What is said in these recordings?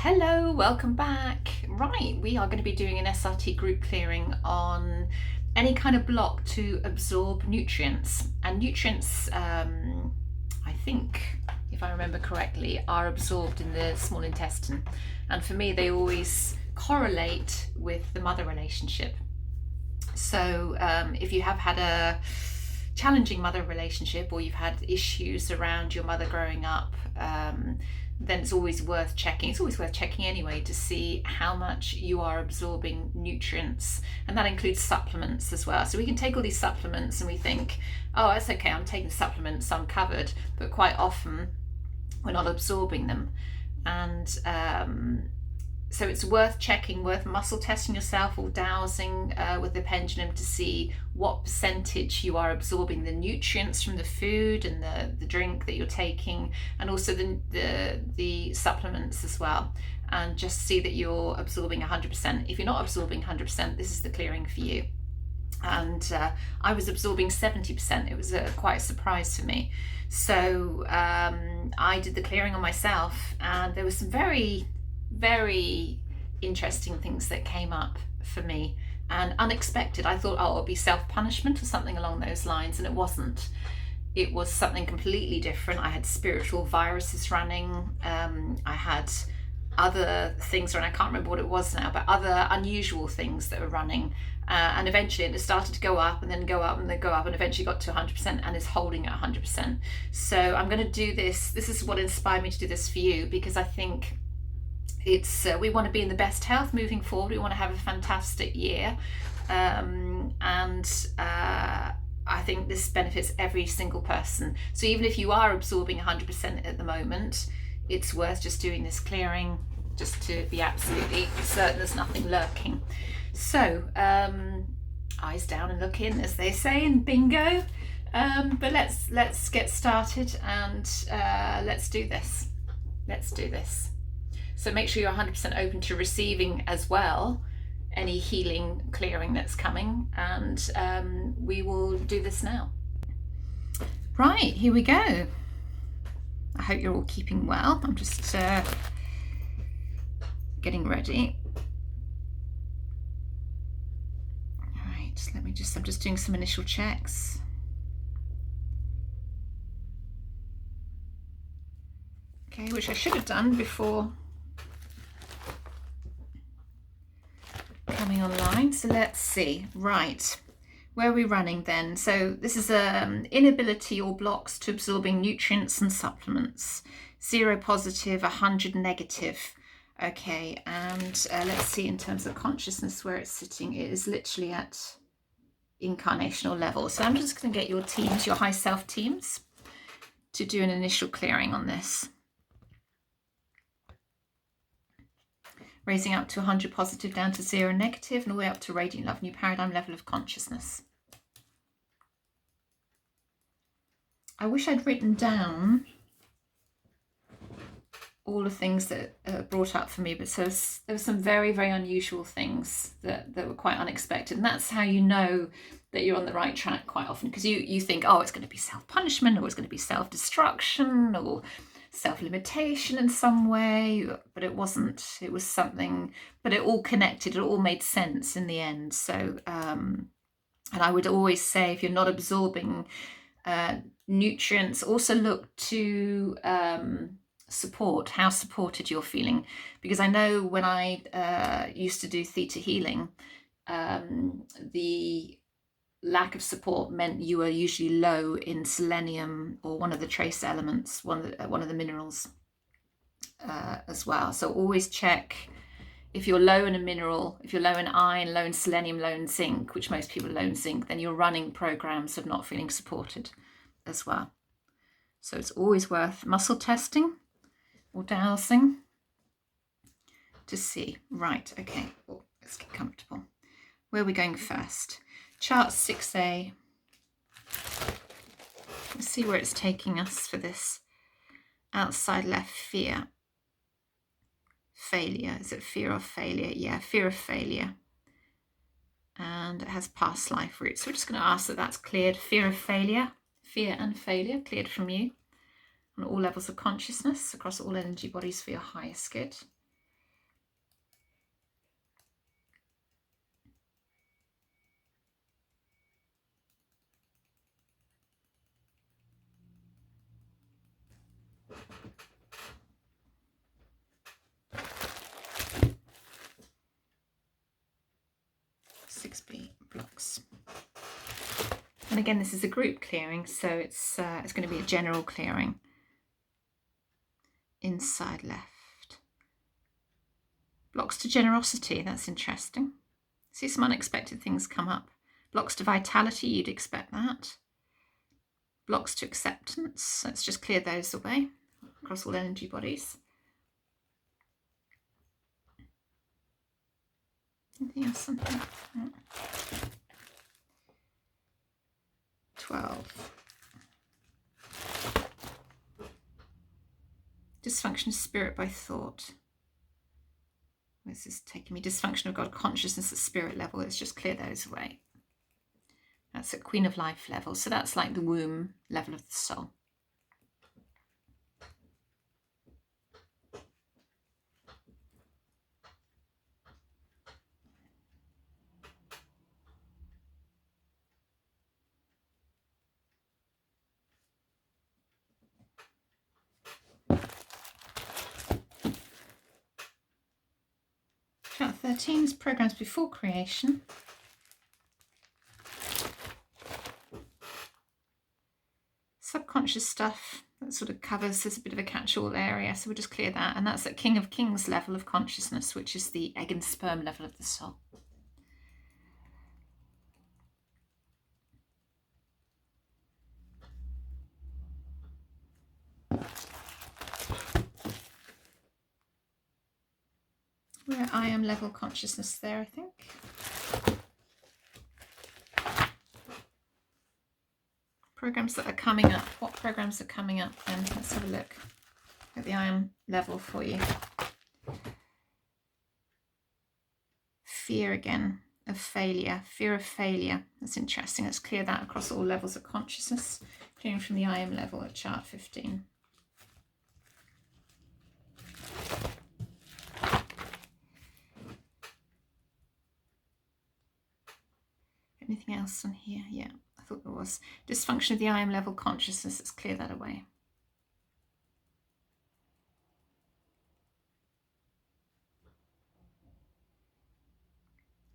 Hello, welcome back. Right, we are going to be doing an SRT group clearing on any kind of block to absorb nutrients. And nutrients, I think, if I remember correctly, are absorbed in the small intestine. And for me, they always correlate with the mother relationship. So if you have had a challenging mother relationship or you've had issues around your mother growing up, then it's always worth checking. It's always worth checking anyway to see how much you are absorbing nutrients, and that includes supplements as well. So we can take all these supplements and we think, oh, that's okay, I'm taking supplements, I'm covered, but quite often we're not absorbing them. And so it's worth checking, worth muscle testing yourself or dowsing with the pendulum to see what percentage you are absorbing the nutrients from the food and the drink that you're taking, and also the supplements as well. And just see that you're absorbing 100%. If you're not absorbing 100%, this is the clearing for you. And I was absorbing 70%. It was quite a surprise to me. So I did the clearing on myself, and there was some very interesting things that came up for me and unexpected. I thought, oh, it'll be self-punishment or something along those lines, and it wasn't. It was something completely different. I had spiritual viruses running. I had other things, and I can't remember what it was now, but other unusual things that were running. And eventually it started to go up and then go up and then go up, and eventually got to 100% and is holding at 100%. So I'm going to do this. This is what inspired me to do this for you, because I think it's we want to be in the best health moving forward. We want to have a fantastic year, and I think this benefits every single person. So even if you are absorbing 100% at the moment, it's worth just doing this clearing just to be absolutely certain there's nothing lurking. So eyes down and look in, as they say in bingo. But let's get started, and let's do this. So make sure you're 100% open to receiving as well any healing clearing that's coming, and we will do this now. Right, here we go. I hope you're all keeping well. I'm just getting ready. All right, I'm just doing some initial checks. Okay, which I should have done before coming online. So let's see. Right, where are we running then? So this is inability or blocks to absorbing nutrients and supplements. 0 positive, 100 negative. Okay, and let's see in terms of consciousness where it's sitting. It is literally at incarnational level. So I'm just going to get your teams, your high self teams, to do an initial clearing on this. Raising up to 100 positive, down to 0 negative, and all the way up to radiant love, new paradigm level of consciousness. I wish I'd written down all the things that brought up for me, but so there were some very unusual things that were quite unexpected, and that's how you know that you're on the right track quite often, because you think, oh, it's going to be self-punishment, or it's going to be self-destruction, or self-limitation in some way, but it wasn't. It was something, but it all connected, it all made sense in the end. So and I would always say, if you're not absorbing nutrients, also look to support, how supported you're feeling, because I know when I used to do theta healing, the lack of support meant you were usually low in selenium or one of the trace elements, one of the minerals as well. So always check if you're low in a mineral, if you're low in iron, low in selenium, low in zinc, which most people are low in zinc, then you're running programs of not feeling supported as well. So it's always worth muscle testing or dowsing to see. Right, okay, well, let's get comfortable. Where are we going first? Chart 6A. Let's see where it's taking us for this outside left fear. Failure. Is it fear of failure? Yeah, fear of failure. And it has past life roots. So we're just going to ask that that's cleared. Fear of failure. Fear and failure cleared from you on all levels of consciousness, across all energy bodies for your highest good. 6B blocks. And again, this is a group clearing, so it's going to be a general clearing. Inside left. Blocks to generosity, that's interesting. See some unexpected things come up. Blocks to vitality, you'd expect that. Blocks to acceptance, let's just clear those away across all energy bodies. Anything else? Something? 12. Dysfunction of spirit by thought. This is taking me. Dysfunction of God consciousness at spirit level. Let's just clear those away. That's at Queen of Life level. So that's like the womb level of the soul. Chart 13 is programs before creation. Subconscious stuff that sort of covers, there's a bit of a catch-all area, so we'll just clear that. And that's at King of Kings level of consciousness, which is the egg and sperm level of the soul. We're at I am level consciousness there, I think. Programs that are coming up. What programs are coming up then? Let's have a look at the I am level for you. Fear again of failure. Fear of failure. That's interesting. Let's clear that across all levels of consciousness. Clearing from the I am level at chart 15. Anything else on here? Yeah, I thought there was. Dysfunction of the I am level consciousness. Let's clear that away.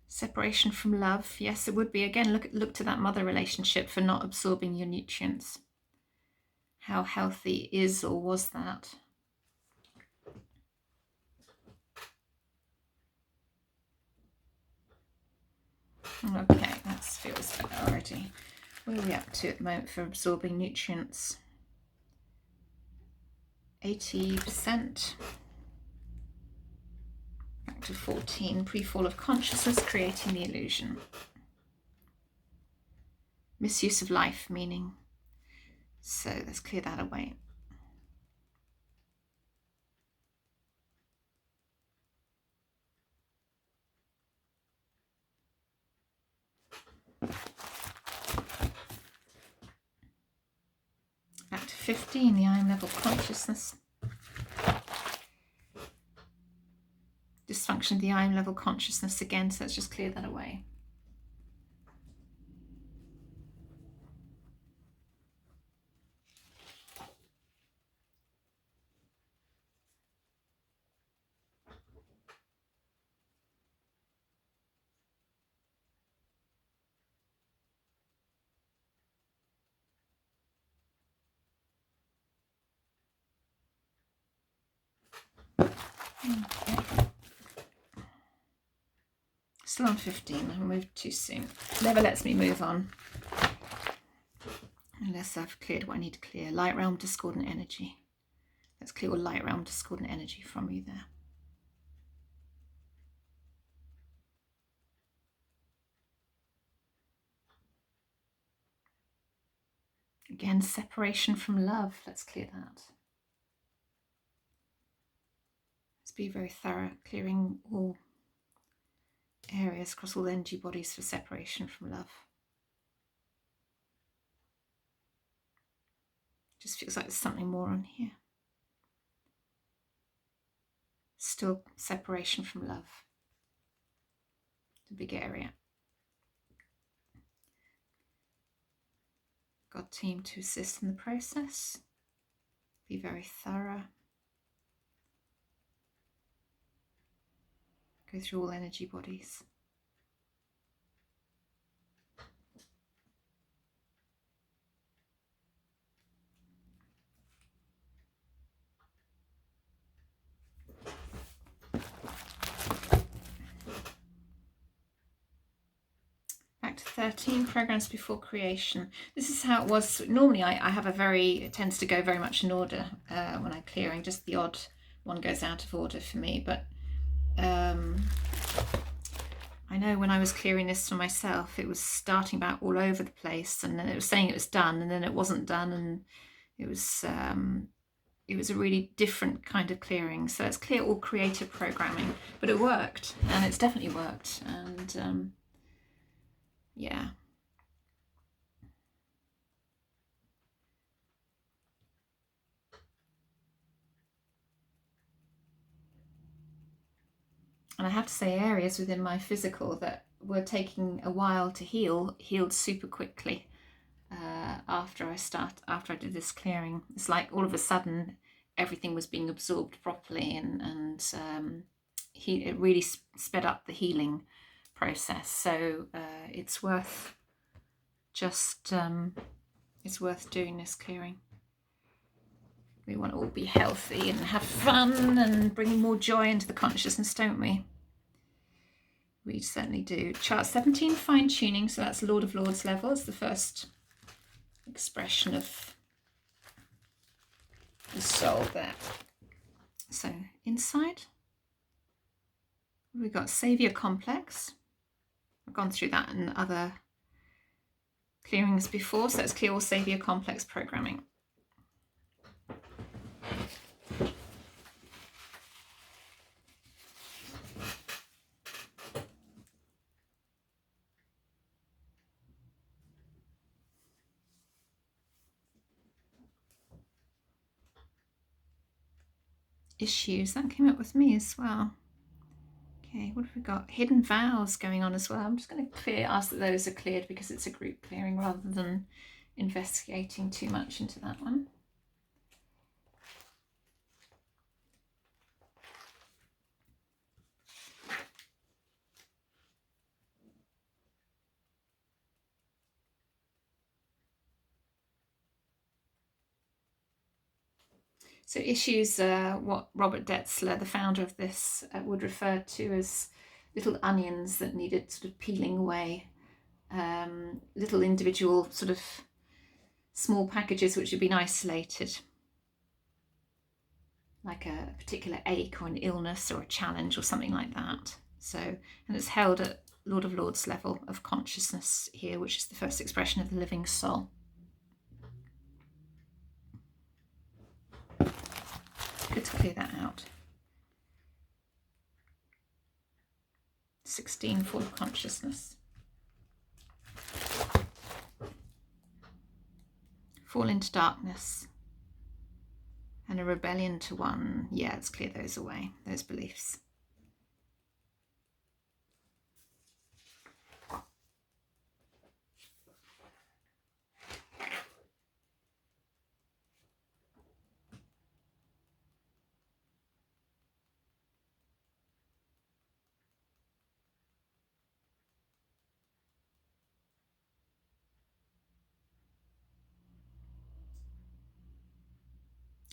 Separation from love. Yes, it would be. Again, look to that mother relationship for not absorbing your nutrients. How healthy is or was that? Okay, that feels better already. Where are we up to at the moment for absorbing nutrients? 80%. Back to 14. Pre-fall of consciousness, creating the illusion. Misuse of life, meaning. So let's clear that away. Back to 15, the I am level consciousness. Dysfunction of the I am level consciousness again, so let's just clear that away. Okay. Still on 15, I moved too soon. Never lets me move on. Unless I've cleared what I need to clear. Light realm discordant energy. Let's clear all light realm discordant energy from you there. Again, separation from love. Let's clear that. Let's be very thorough, clearing all areas across all energy bodies for separation from love. Just feels like there's something more on here. Still separation from love. The big area. God team to assist in the process. Be very thorough. Go through all energy bodies. 13 programs before creation. This is how it was. Normally I have it tends to go very much in order when I'm clearing. Just the odd one goes out of order for me. But I know when I was clearing this for myself, it was starting about all over the place, and then it was saying it was done, and then it wasn't done, and it was a really different kind of clearing. So let's clear all creative programming. But it worked, and it's definitely worked. And yeah. And I have to say, areas within my physical that were taking a while to healed super quickly after I did this clearing. It's like all of a sudden everything was being absorbed properly, and it really sped up the healing process. So it's worth doing this clearing. We want to all be healthy and have fun and bring more joy into the consciousness, don't we? We certainly do. Chart 17, fine tuning. So that's Lord of Lords level. It's the first expression of the soul there. So inside, we've got Savior Complex. I've gone through that in other clearings before. So let's clear all Savior Complex programming. Issues, that came up with me as well. Okay, what have we got? Hidden vows going on as well. I'm just going to ask that those are cleared because it's a group clearing rather than investigating too much into that one. So issues, what Robert Detzler, the founder of this, would refer to as little onions that needed sort of peeling away, little individual sort of small packages which had been isolated, like a particular ache or an illness or a challenge or something like that. So, and it's held at Lord of Lords level of consciousness here, which is the first expression of the living soul. Good to clear that out. 16, full of consciousness. Fall into darkness. And a rebellion to one. Yeah, let's clear those away, those beliefs.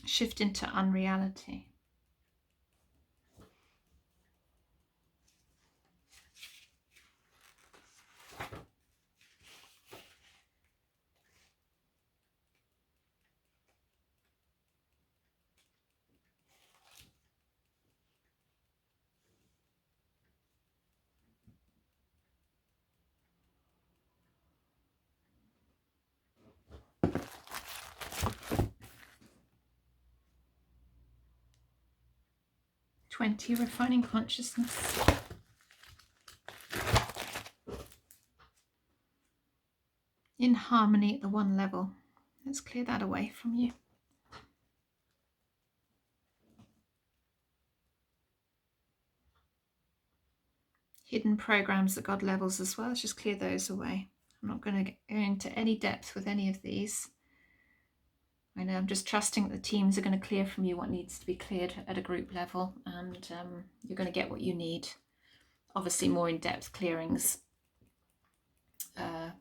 Shift into unreality. Refining consciousness. In harmony at the one level. Let's clear that away from you. Hidden programs at God levels as well. Let's just clear those away. I'm not going to go into any depth with any of these. I know I'm just trusting that the teams are going to clear from you what needs to be cleared at a group level, and you're going to get what you need. Obviously, more in-depth clearings are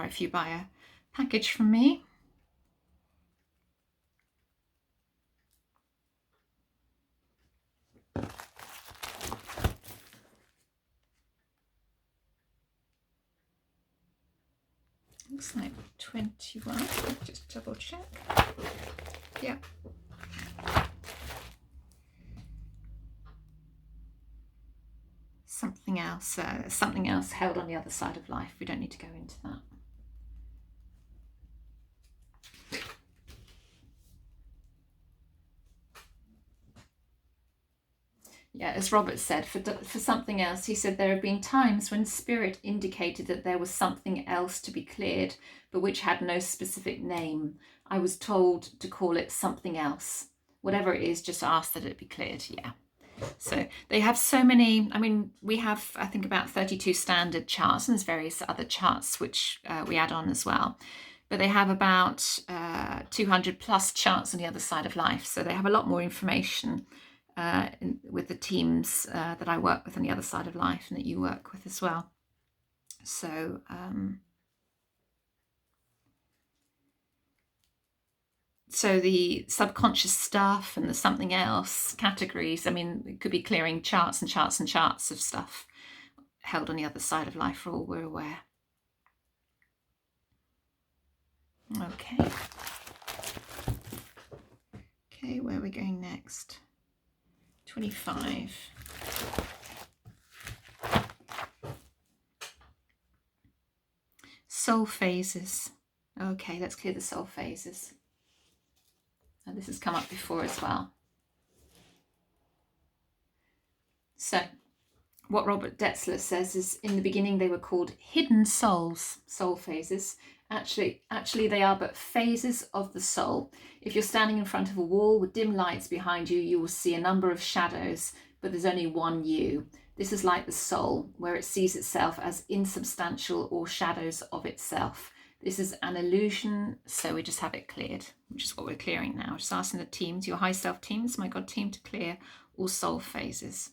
if you buy a package from me. Looks like 21. Just double check. Yeah. Something else held on the other side of life. We don't need to go into that. Yeah, as Robert said, for something else, he said there have been times when spirit indicated that there was something else to be cleared, but which had no specific name. I was told to call it something else. Whatever it is, just ask that it be cleared. Yeah. So they have so many, I mean, we have, I think, about 32 standard charts, and there's various other charts which we add on as well. But they have about 200 plus charts on the other side of life. So they have a lot more information with the teams that I work with on the other side of life and that you work with as well. So so the subconscious stuff and the something else categories, I mean, it could be clearing charts and charts and charts of stuff held on the other side of life, for all we're aware. Okay. Okay, where are we going next? 25. Soul phases. Okay, let's clear the soul phases. And this has come up before as well. So, what Robert Detzler says is, in the beginning they were called hidden souls, soul phases. Actually, they are but phases of the soul. If you're standing in front of a wall with dim lights behind you, you will see a number of shadows, but there's only one you. This is like the soul, where it sees itself as insubstantial or shadows of itself. This is an illusion, so we just have it cleared, which is what we're clearing now. Just asking the teams, your high self teams, my God team, to clear all soul phases.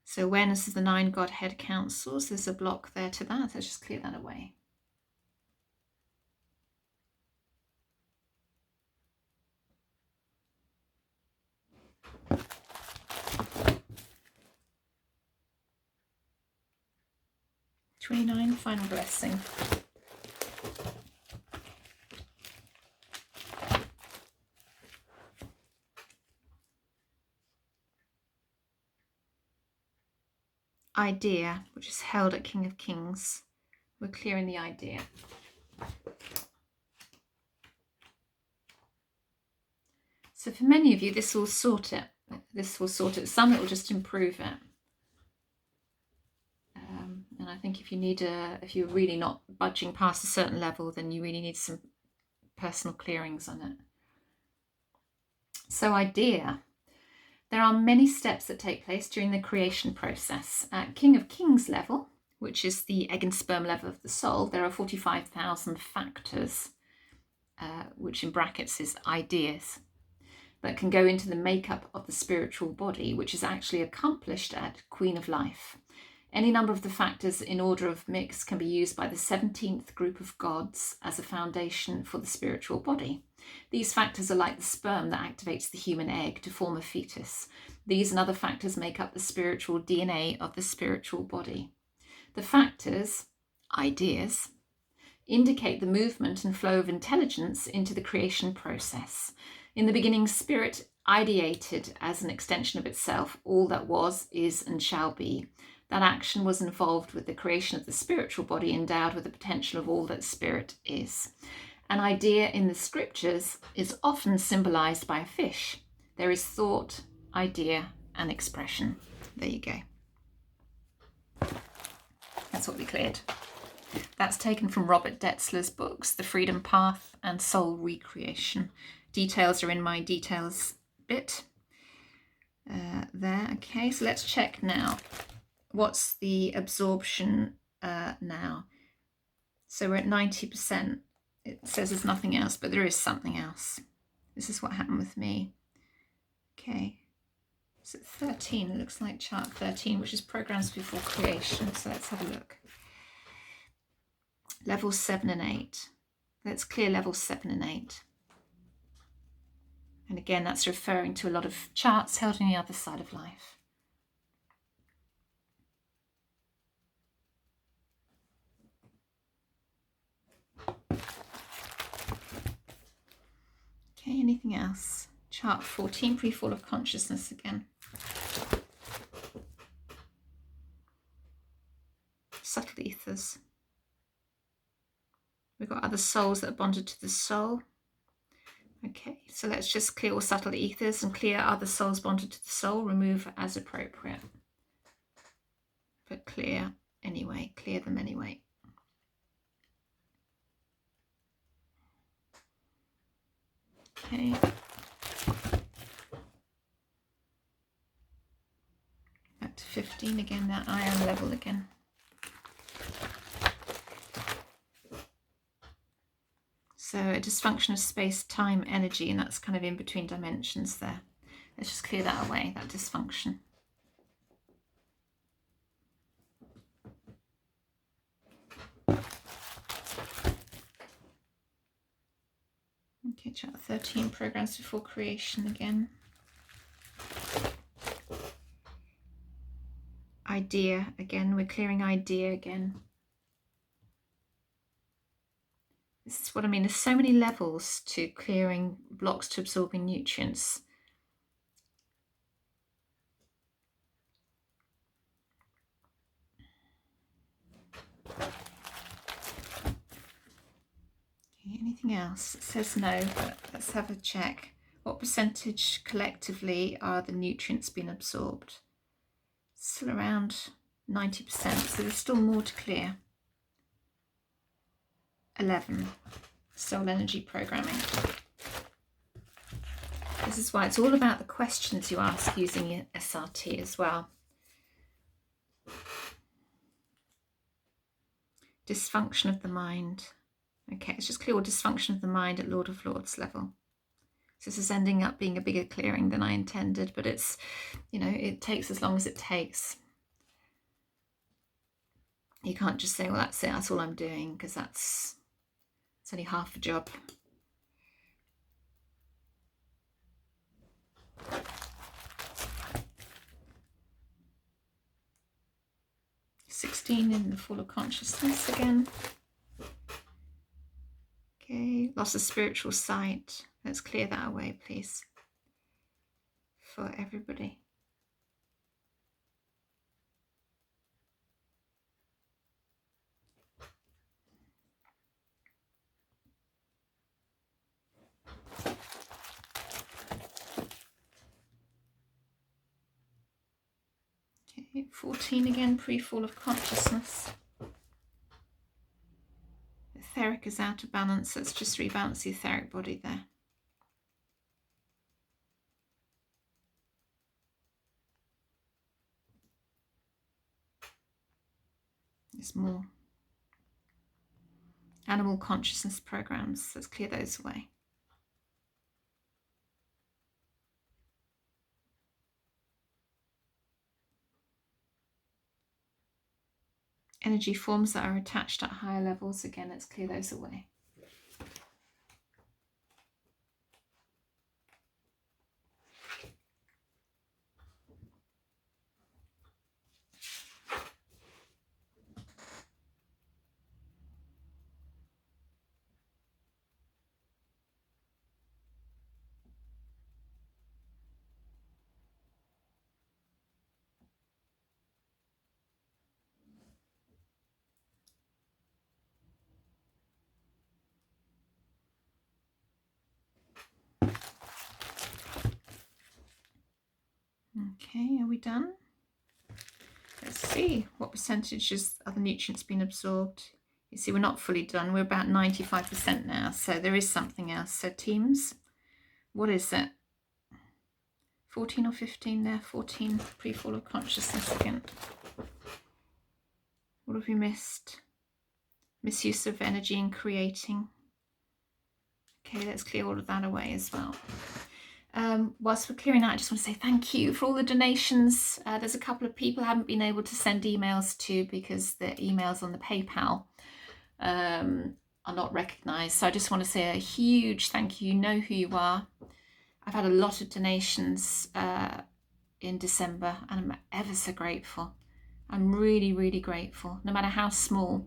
So awareness of the 9 Godhead councils, there's a block there to that. Let's just clear that away. Final blessing. Idea, which is held at King of Kings. We're clearing the idea. So for many of you, this will sort it. Some it will just improve it. And I think if you're really not budging past a certain level, then you really need some personal clearings on it. So idea. There are many steps that take place during the creation process. At King of Kings level, which is the egg and sperm level of the soul, there are 45,000 factors, which in brackets is ideas, that can go into the makeup of the spiritual body, which is actually accomplished at Queen of Life. Any number of the factors in order of mix can be used by the 17th group of gods as a foundation for the spiritual body. These factors are like the sperm that activates the human egg to form a fetus. These and other factors make up the spiritual DNA of the spiritual body. The factors, ideas, indicate the movement and flow of intelligence into the creation process. In the beginning, spirit ideated as an extension of itself all that was, is, and shall be. That action was involved with the creation of the spiritual body endowed with the potential of all that spirit is. An idea in the scriptures is often symbolized by a fish. There is thought, idea, and expression. There you go. That's what we cleared. That's taken from Robert Detzler's books, The Freedom Path and Soul Recreation. Details are in my details bit there. Okay, so let's check now. What's the absorption now? So we're at 90%. It says there's nothing else, but there is something else. This is what happened with me. Okay. So 13, it looks like chart 13, which is programs before creation. So let's have a look. Levels 7 and 8. Let's clear levels 7 and 8. And again, that's referring to a lot of charts held on the other side of life. Okay, anything else? Chart 14, pre-fall of consciousness again. Subtle ethers. We've got other souls that are bonded to the soul. Okay, so let's just clear all subtle ethers and clear other souls bonded to the soul. Remove as appropriate. But clear anyway, clear them anyway. Okay. Back to 15 again, that iron level again. So a dysfunction of space, time, energy, and that's kind of in between dimensions there. Let's just clear that away, that dysfunction. Okay, chapter 13, programs before creation again. Idea again, we're clearing idea again. This is what I mean, there's so many levels to clearing blocks to absorbing nutrients. Okay, anything else? It says no, but let's have a check. What percentage collectively are the nutrients being absorbed? Still around 90%, so there's still more to clear. 11, soul energy programming. This is why it's all about the questions you ask using your SRT as well. Dysfunction of the mind. Okay, it's just clear all dysfunction of the mind at Lord of Lords level. So this is ending up being a bigger clearing than I intended, but it's, you know, it takes as long as it takes. You can't just say, well, that's it, that's all I'm doing, because it's only half the job. (16) in the fall of consciousness again. Okay, loss of spiritual sight. Let's clear that away, please, for everybody. Okay, 14 again, pre-fall of consciousness. Etheric is out of balance. Let's just rebalance the etheric body there. There's more. Animal consciousness programs. Let's clear those away. Energy forms that are attached at higher levels. Again, let's clear those away. Okay, are we done? Let's see what percentages are the nutrients being absorbed. You see, we're not fully done. We're about 95% now, so there is something else. So teams, what is it? 14 or 15 there? 14, pre-fall of consciousness again. What have we missed? Misuse of energy in creating. Okay, let's clear all of that away as well. Whilst we're clearing that, I just want to say thank you for all the donations. There's a couple of people I haven't been able to send emails to because the emails on the PayPal are not recognised. So I just want to say a huge thank you. You know who you are. I've had a lot of donations in December, and I'm ever so grateful. I'm really, really grateful, no matter how small.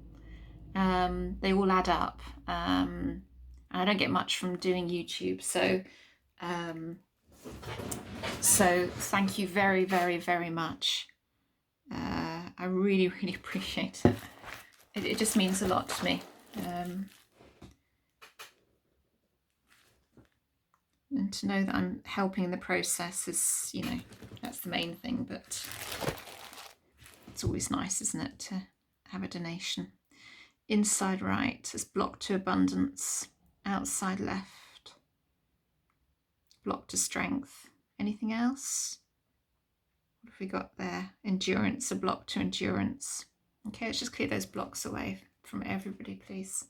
They all add up. And I don't get much from doing YouTube, so thank you very, very, very much. I really, really appreciate it. It just means a lot to me. And to know that I'm helping in the process is, you know, that's the main thing. But it's always nice, isn't it, to have a donation. Inside right is blocked to abundance. Outside left, blocked to strength. Anything else? What have we got there? Endurance, a block to endurance. Okay, let's just clear those blocks away from everybody, please.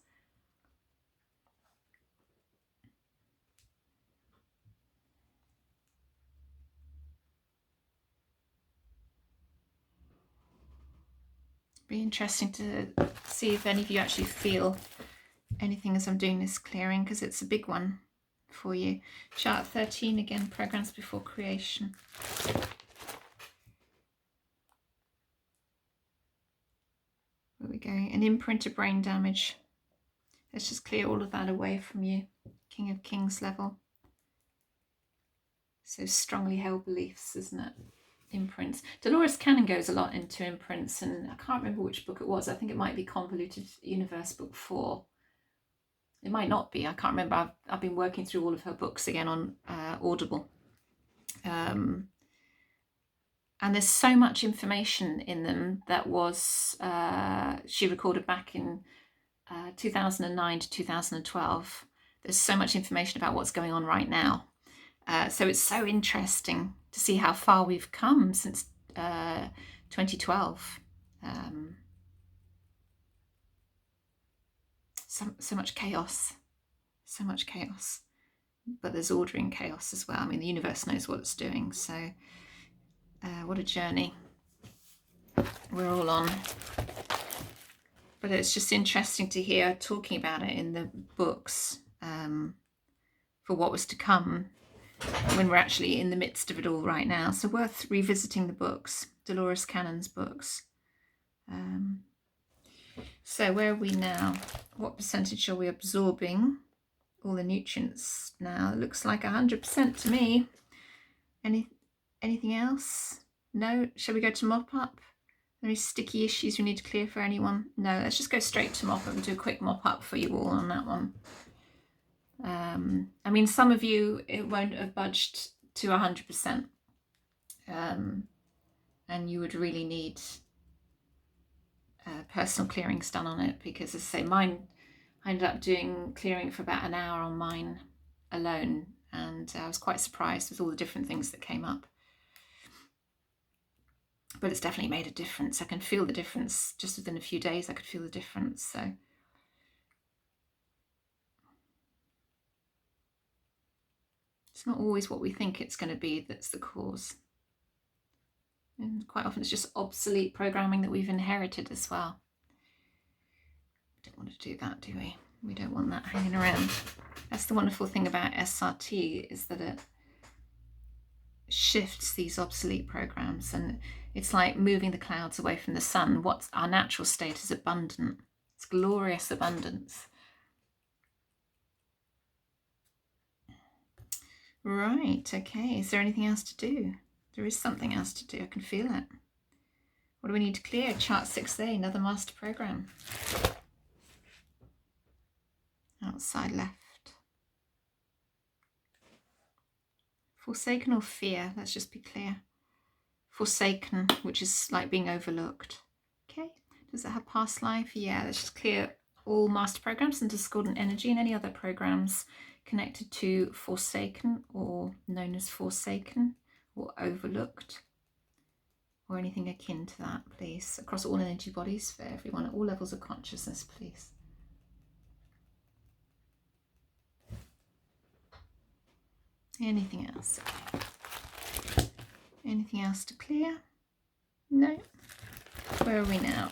Be interesting to see if any of you actually feel anything as I'm doing this clearing, because it's a big one for you. Chart 13 again, programs before creation. Where are we going? An imprint of brain damage. Let's just clear all of that away from you. King of Kings level. So strongly held beliefs, isn't it? Imprints. Dolores Cannon goes a lot into imprints, and I can't remember which book it was. I think it might be Convoluted Universe book 4. It might not be. I can't remember. I've been working through all of her books again on Audible. And there's so much information in them that was she recorded back in 2009 to 2012. There's so much information about what's going on right now. So it's so interesting to see how far we've come since 2012. So much chaos, so much chaos. But there's order in chaos as well. I mean, the universe knows what it's doing. So what a journey we're all on. But it's just interesting to hear talking about it in the books for what was to come, when we're actually in the midst of it all right now. So worth revisiting the books, Dolores Cannon's books. So where are we now? What percentage are we absorbing? All the nutrients now. It looks like 100% to me. Anything else? No? Shall we go to mop up? Any sticky issues we need to clear for anyone? No, let's just go straight to mop up and do a quick mop up for you all on that one. I mean, some of you, it won't have budged to 100%. And you would really need personal clearings done on it, because as I say, mine, I ended up doing clearing for about an hour on mine alone, and I was quite surprised with all the different things that came up. But it's definitely made a difference. I can feel the difference just within a few days. I could feel the difference. So it's not always what we think it's going to be that's the cause. And quite often it's just obsolete programming that we've inherited as well. We don't want to do that, do we? We don't want that hanging around. That's the wonderful thing about SRT, is that it shifts these obsolete programs, and it's like moving the clouds away from the sun. What's our natural state is abundant. It's glorious abundance. Right, okay. Is there anything else to do? There is something else to do. I can feel it. What do we need to clear? Chart 6A, another master program. Outside left. Forsaken or fear? Let's just be clear. Forsaken, which is like being overlooked. Okay. Does it have past life? Yeah, let's just clear all master programs and discordant energy and any other programs connected to forsaken or known as forsaken or overlooked or anything akin to that, please. Across all energy bodies for everyone at all levels of consciousness, please. Anything else? Anything else to clear? No. Where are we now?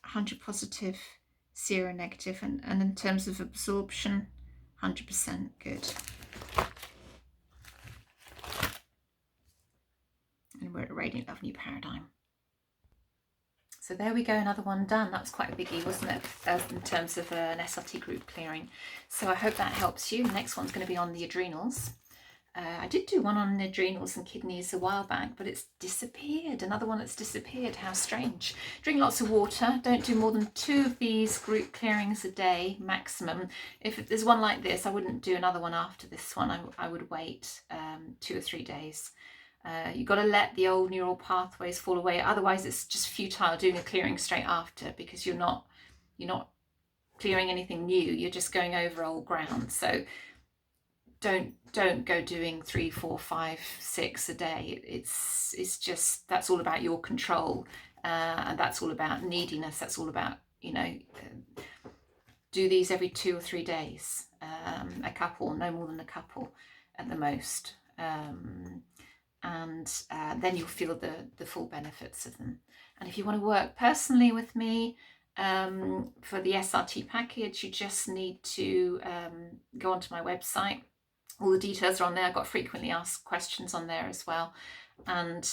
100 positive seronegative, and in terms of absorption, 100%. Good. And we're at Radiant Love New Paradigm. So there we go, another one done. That was quite a biggie, wasn't it, in terms of an SRT group clearing. So I hope that helps you. The next one's going to be on the adrenals. I did do one on adrenals and kidneys a while back, but it's disappeared. Another one that's disappeared. How strange. Drink lots of water. Don't do more than 2 of these group clearings a day maximum. If there's one like this, I wouldn't do another one after this one. I would wait 2 or 3 days. You've got to let the old neural pathways fall away. Otherwise, it's just futile doing a clearing straight after, because you're not clearing anything new. You're just going over old ground. So don't go doing 3, 4, 5, 6 a day. It's just, that's all about your control, and that's all about neediness. That's all about, do these every 2 or 3 days, a couple, no more than a couple at the most. And then you'll feel the full benefits of them. And if you want to work personally with me for the SRT package, you just need to go onto my website. All the details are on there. I've got frequently asked questions on there as well. And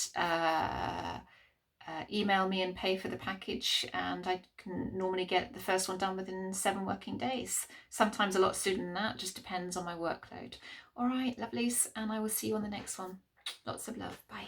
email me and pay for the package, and I can normally get the first one done within 7 working days. Sometimes a lot sooner than that, just depends on my workload. All right, lovelies, and I will see you on the next one. Lots of love. Bye.